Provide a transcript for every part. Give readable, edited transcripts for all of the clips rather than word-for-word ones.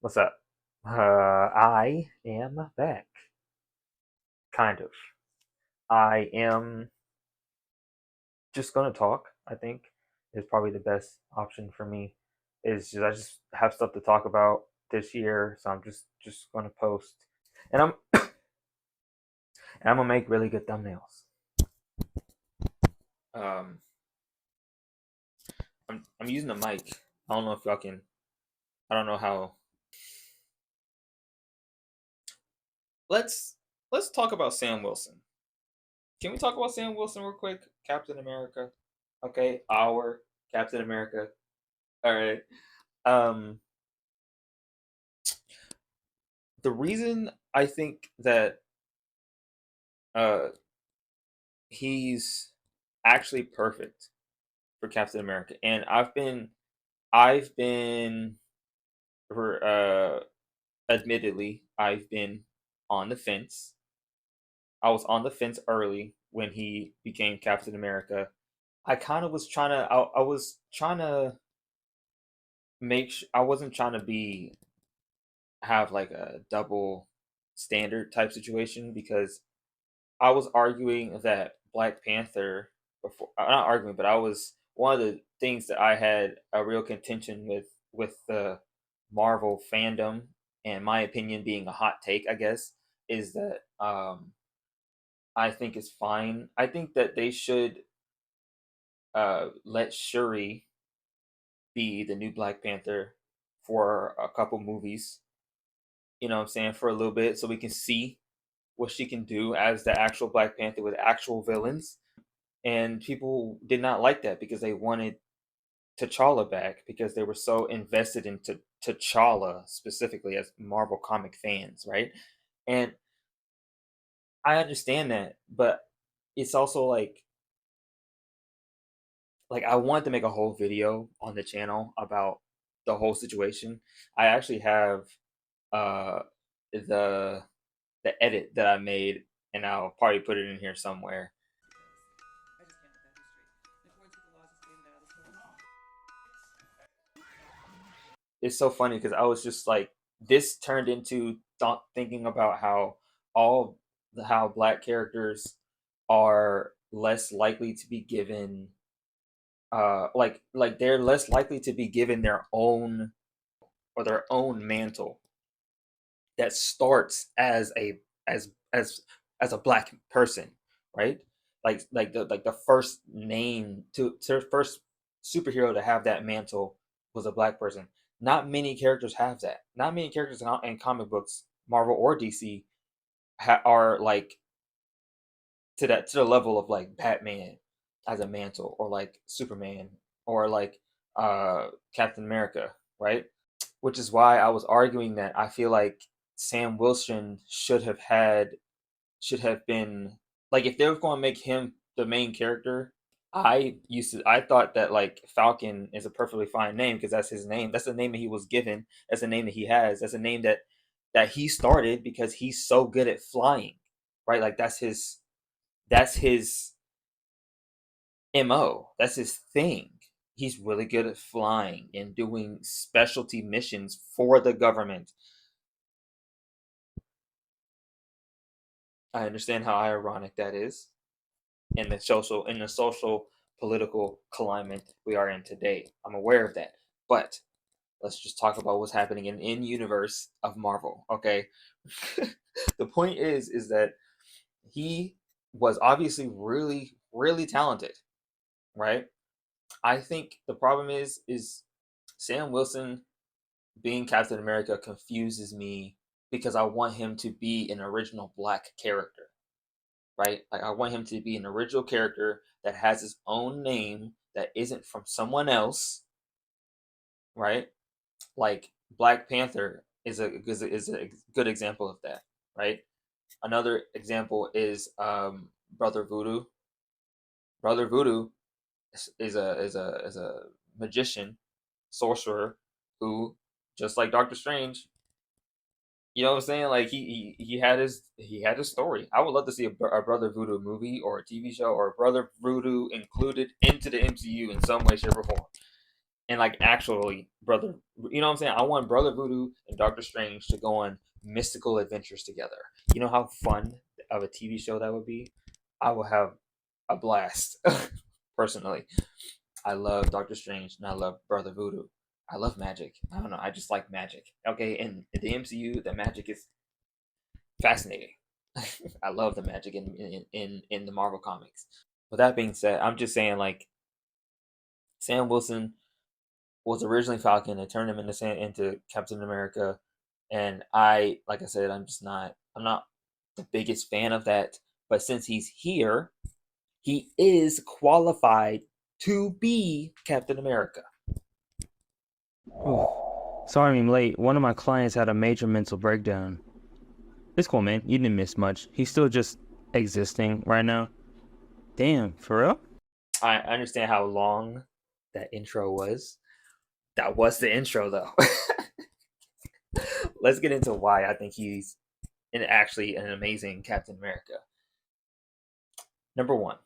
What's up? I am back. Kind of. I am just gonna talk. I think is probably the best option for me. Is just I just have stuff to talk about this year, so I'm just gonna post, and I'm gonna make really good thumbnails. Um, I'm using a mic. I don't know if y'all can. I don't know how. Let's let's talk about Sam Wilson. Can we talk about Sam Wilson real quick? Captain America. Okay, our Captain America. All right. Um, the reason I think that uh he's actually perfect for Captain America, and I've been for admittedly I've been on the fence. I was on the fence early when he became Captain America. I kind of was trying to I was trying to I wasn't trying to be have like a double standard type situation because I was arguing that Black Panther before not arguing, but I was one of the things that I had a real contention with the Marvel fandom and my opinion being a hot take, I guess, is that I think it's fine. I think that they should let Shuri be the new Black Panther for a couple movies. You know what I'm saying, for a little bit so we can see what she can do as the actual Black Panther with actual villains. And people did not like that because they wanted T'Challa back because they were so invested in T'Challa specifically as Marvel comic fans, right? And I understand that, but it's also like I wanted to make a whole video on the channel about the whole situation. I actually have uh the the edit that I made, and I'll probably put it in here somewhere. It's so funny because I was just like, this turned into thinking about how how black characters are less likely to be given like they're less likely to be given their own or their own mantle that starts as as a black person, right? Like the first name to first superhero to have that mantle was a black person. Not many characters have that. Not many characters in comic books, Marvel or DC, are like to the level of like Batman as a mantle, or like Superman, or like Captain America, right? Which is why I was arguing that I feel like Sam Wilson should have been like, if they were going to make him the main character. I thought that like Falcon is a perfectly fine name because that's his name. That's the name that he was given. That's the name that he has. That's a name that he started because he's so good at flying, right? Like that's his MO. That's his thing. He's really good at flying and doing specialty missions for the government. I understand how ironic that is in the social political climate we are in today. I'm aware of that. But let's just talk about what's happening in universe of Marvel, okay? The point is that he was obviously really really talented, right? I think the problem is Sam Wilson being Captain America confuses me because I want him to be an original black character, right? Like I want him to be an original character that has his own name that isn't from someone else, right? Like Black Panther is a good example of that, right? Another example is Brother Voodoo. Brother Voodoo is a magician, sorcerer who, just like Doctor Strange, you know what I'm saying? Like he had his story. I would love to see a Brother Voodoo movie or a TV show, or Brother Voodoo included into the MCU in some way, shape, or form. and like actually brother, you know what I'm saying? I want Brother Voodoo and Doctor Strange to go on mystical adventures together. You know how fun of a TV show that would be? I will have a blast. Personally, I love Doctor Strange and I love Brother Voodoo. I love magic. I don't know. I just like magic. Okay, in the MCU, the magic is fascinating. I love the magic in the Marvel comics. With that being said, I'm just saying like Sam Wilson was originally Falcon. They turned him into Captain America, and like I said, I'm not the biggest fan of that. But since he's here, he is qualified to be Captain America. Oh, sorry I'm late. One of my clients had a major mental breakdown. It's cool, man. You didn't miss much. He's still just existing right now. Damn, for real? I understand how long that intro was. That was the intro, though. Let's get into why I think he's actually an amazing Captain America. Number one,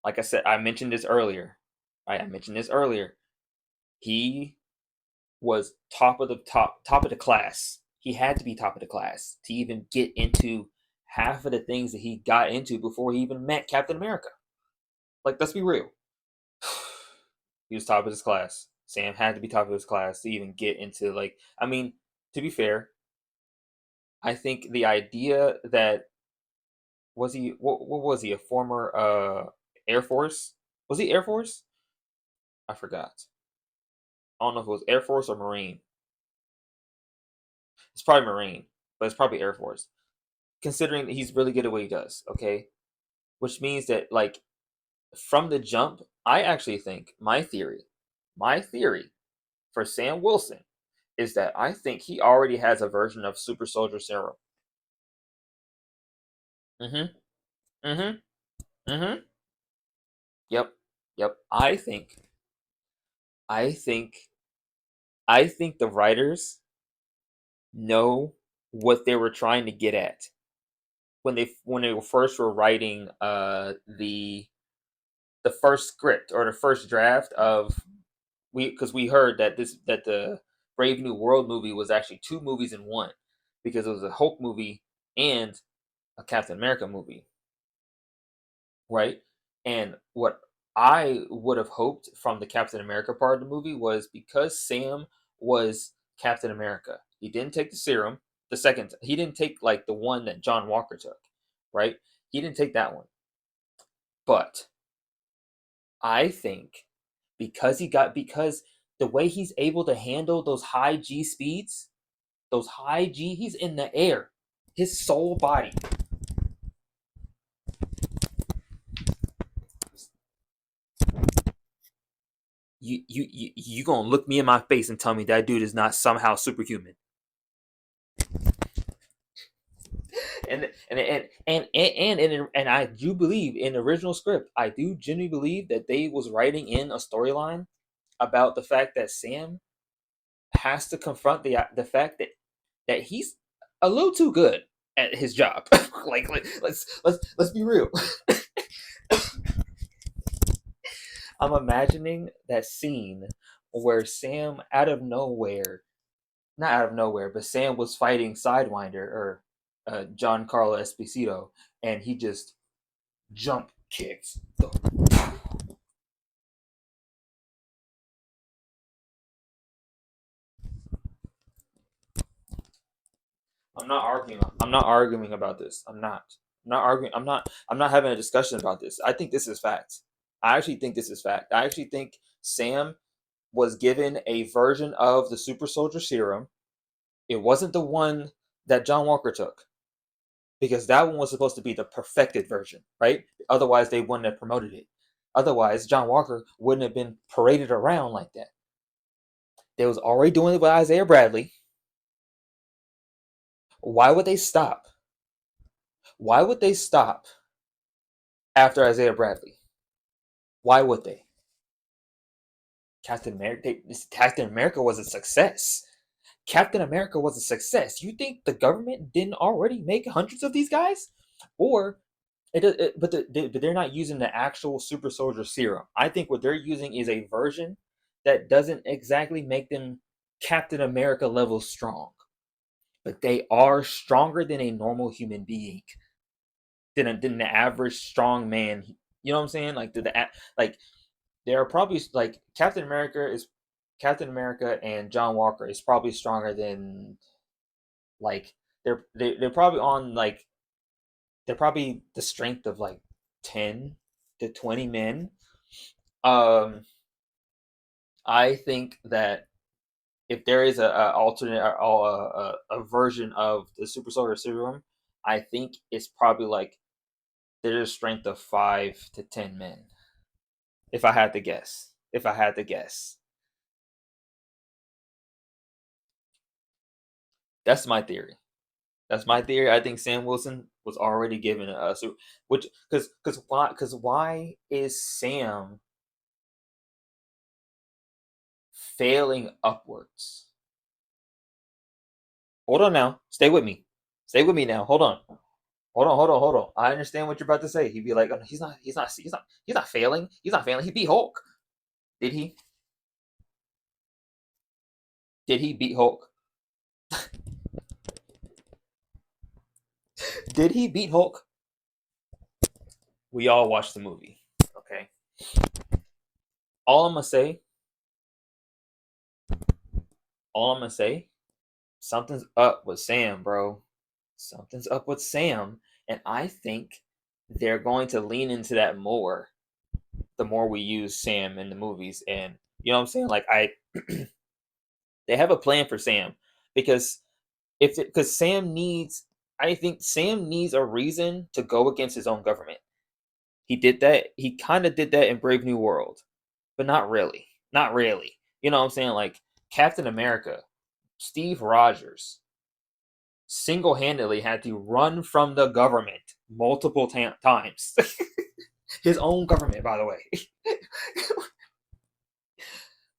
like I said, I mentioned this earlier. Right, I mentioned this earlier. He was top of the class. He had to be top of the class to even get into half of the things that he got into before he even met Captain America. Like, let's be real. He was top of his class. Sam had to be top of his class to even get into like. I mean, to be fair, I think the idea that was he what was he, a former Air Force? Was he Air Force? I forgot. I don't know if it was Air Force or Marine. It's probably Marine, but it's probably Air Force. Considering that he's really good at what he does, okay? Which means that like from the jump, I actually think my theory for Sam Wilson is that I think he already has a version of Super Soldier Serum. Mm-hmm. Mm-hmm. Mm-hmm. Yep. Yep. I think I think the writers know what they were trying to get at when they first were writing the first script or the first draft of because we heard that the Brave New World movie was actually two movies in one because it was a Hulk movie and a Captain America movie, right? And what I would have hoped from the Captain America part of the movie was because Sam was Captain America. He didn't take the serum. The second, he didn't take like the one that John Walker took, right? He didn't take that one. But I think because the way he's able to handle those high G speeds, those high G, he's in the air. His soul body. You gonna look me in my face and tell me that dude is not somehow superhuman? And I do believe in the original script. I do genuinely believe that they was writing in a storyline about the fact that Sam has to confront the fact that he's a little too good at his job. like let's be real. I'm imagining that scene where Sam out of nowhere, not out of nowhere, but Sam was fighting Sidewinder or John Carlo Esposito, and he just jump kicks. I'm not arguing. I'm not arguing about this. I'm not arguing. I'm not having a discussion about this. I think this is fact. I actually think this is fact. I actually think Sam was given a version of the Super Soldier Serum. It wasn't the one that John Walker took because that one was supposed to be the perfected version, right? Otherwise, they wouldn't have promoted it. Otherwise, John Walker wouldn't have been paraded around like that. They was already doing it with Isaiah Bradley. Why would they stop? Why would they stop after Isaiah Bradley? Why would they? Captain America was a success. Captain America was a success. You think the government didn't already make hundreds of these guys, or but they're not using the actual Super Soldier Serum. I think what they're using is a version that doesn't exactly make them Captain America level strong, but they are stronger than a normal human being, than the average strong man. You know what I'm saying? Like like they are probably like Captain America and John Walker is probably stronger than like they're probably on like they're probably the strength of like 10 to 20 men. Um, I think that if there is a alternate a version of the Super Soldier Serum, I think it's probably like there's a strength of 5 to 10 men. If I had to guess, that's my theory. That's my theory. I think Sam Wilson was already given a super, which because why is Sam failing upwards? Hold on now. Stay with me. Stay with me now. Hold on. Hold on. I understand what you're about to say. He'd be like, oh, he's not failing. He's not failing. He beat Hulk. Did he? Did he beat Hulk? Did he beat Hulk? We all watched the movie. Okay. All I'm gonna say, all I'm gonna say, something's up with Sam, bro. Something's up with Sam, and I think they're going to lean into that more the more we use Sam in the movies. And you know what I'm saying? Like they have a plan for Sam because because Sam needs, I think Sam needs a reason to go against his own government. He did that. He kind of did that in Brave New World, but not really. Not really. You know what I'm saying? Like Captain America, Steve Rogers single handedly had to run from the government multiple times. His own government, by the way.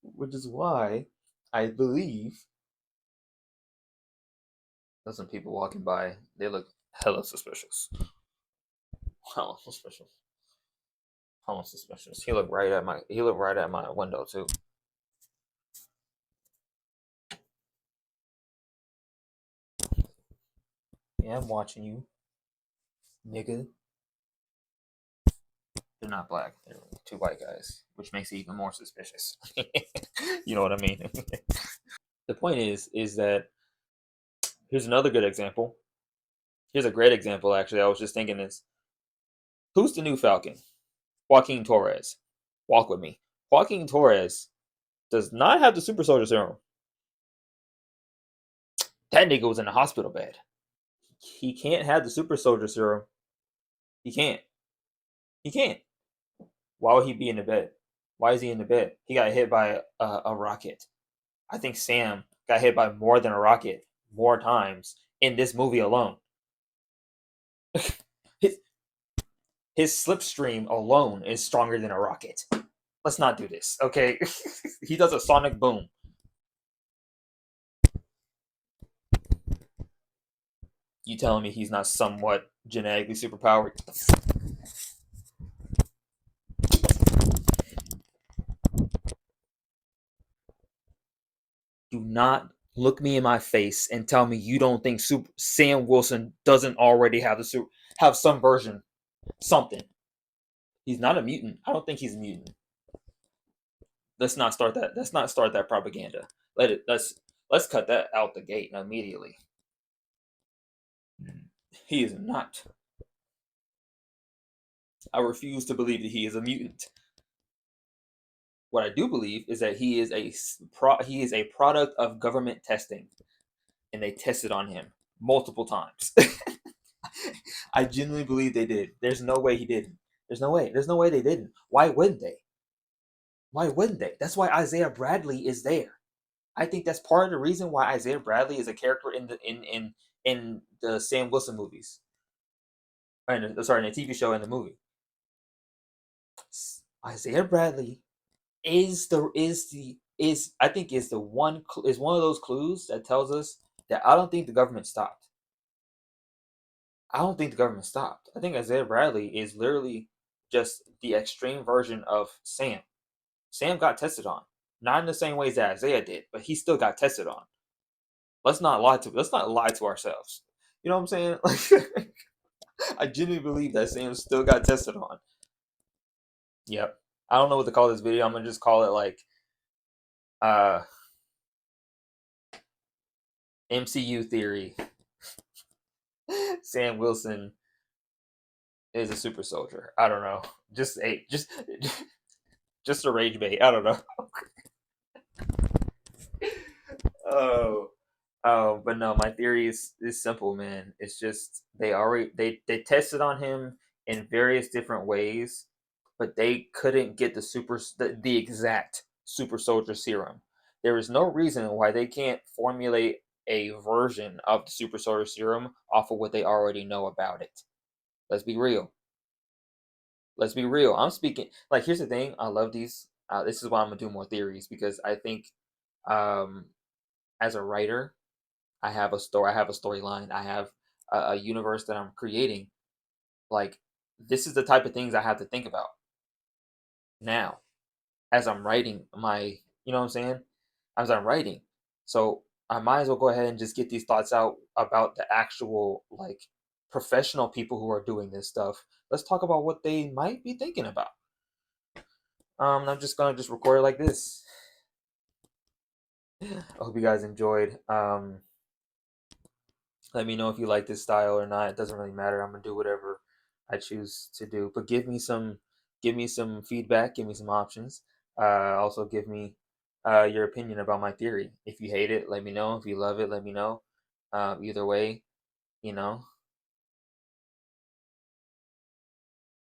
Which is why I believe there's some people walking by. They look hella suspicious. Hella suspicious. Hella suspicious. He looked right at my window too. Yeah, I'm watching you, nigga. They're not black. They're two white guys, which makes it even more suspicious. You know what I mean? The point is that here's another good example. Here's a great example, actually. I was just thinking this. Who's the new Falcon? Joaquin Torres. Walk with me. Joaquin Torres does not have the Super Soldier Serum. That nigga was in a hospital bed. He can't have the Super Soldier Serum. He can't. He can't. Why would he be in the bed? Why is he in the bed? He got hit by a rocket. I think Sam got hit by more than a rocket more times in this movie alone. his, his slipstream alone is stronger than a rocket. Let's not do this, okay? He does a sonic boom. You telling me he's not somewhat genetically superpowered? Do not look me in my face and tell me you don't think Sam Wilson doesn't already have have some version, something. He's not a mutant. I don't think he's a mutant. Let's not start that. Let's not start that propaganda. Let's cut that out the gate immediately. He is not. I refuse to believe that he is a mutant. What I do believe is that he is a product of government testing, and they tested on him multiple times. I genuinely believe they did. There's no way he didn't. There's no way. There's no way they didn't. Why wouldn't they? Why wouldn't they? That's why Isaiah Bradley is there. I think that's part of the reason why Isaiah Bradley is a character in the Sam Wilson movies. Sorry, in the TV show and the movie. Isaiah Bradley is I think is the one is one of those clues that tells us that I don't think the government stopped. I don't think the government stopped. I think Isaiah Bradley is literally just the extreme version of Sam. Sam got tested on not in the same ways that Isaiah did, but he still got tested on. Let's not lie to ourselves. You know what I'm saying? Like, I genuinely believe that Sam still got tested on. Yep. I don't know what to call this video. I'm gonna just call it like uh MCU theory. Sam Wilson is a super soldier. I don't know. Just a rage bait. I don't know. Oh, but no, my theory is simple, man. It's just they tested on him in various different ways, but they couldn't get the exact super soldier serum. There is no reason why they can't formulate a version of the super soldier serum off of what they already know about it. Let's be real. Let's be real. I'm speaking like here's the thing. I love these. This is why I'm gonna do more theories because I think um, as a writer, I have a story. I have a storyline. I have a universe that I'm creating. Like this is the type of things I have to think about now as I'm writing my. You know what I'm saying? As I'm writing, so I might as well go ahead and just get these thoughts out about the actual like professional people who are doing this stuff. Let's talk about what they might be thinking about. I'm just gonna just record it like this. I hope you guys enjoyed. Let me know if you like this style or not. It doesn't really matter. I'm gonna do whatever I choose to do. But give me some feedback. Give me some options. Also, give me your opinion about my theory. If you hate it, let me know. If you love it, let me know. Either way, you know,